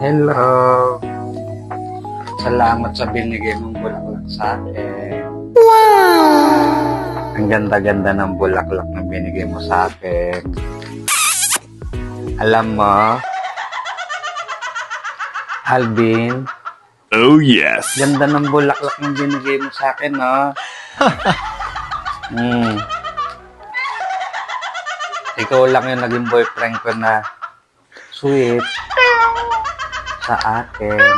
Hello. Salamat sa binigay mong bulaklak sa akin. Ang ganda-ganda ng bulaklak na binigay mo sa akin. Alam mo, Alvin, Oh yes. ganda ng bulaklak na binigay mo sa akin, no? Ikaw lang yung naging boyfriend ko na sweet sa akin.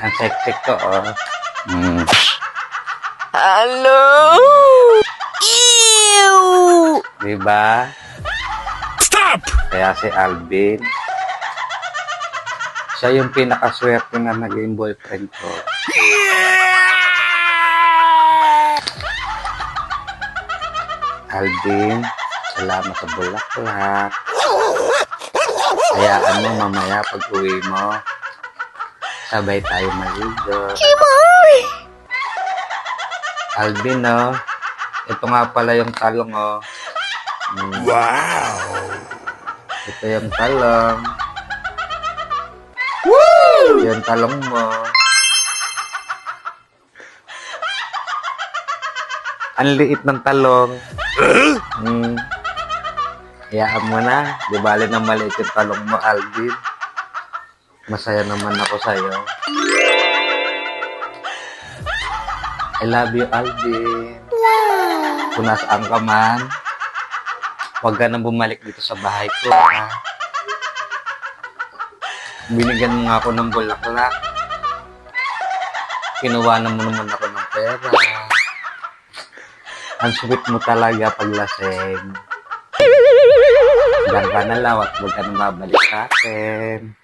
Ang sexy ko, oh. Hello? Ew! Diba? Stop! Kaya si Alvin, siya yung pinakaswerte na naging boyfriend ko. Alvin, salamat sa bulaklak. Hayaan mo mamaya pag uwi mo, sabay tayo maligo. Alvin, no? Ito nga pala yung talong, oh. Wow. Ito yung talong. Woo! Yung talong mo. Ang liit ng talong. Hayaan mo na. Di bali na maliit yung talong mo, Alvin. Masaya naman ako sa'yo. I love you, Alvin. Kung nasaan ka man, huwag ka nang bumalik dito sa bahay ko, ha? Binigyan mo nga ako ng bulaklak. Kinuwanan mo naman ako ng pera. Ang sweet mo talaga paglaseng. Diyan ka na lang at huwag ka nang babalik sa akin.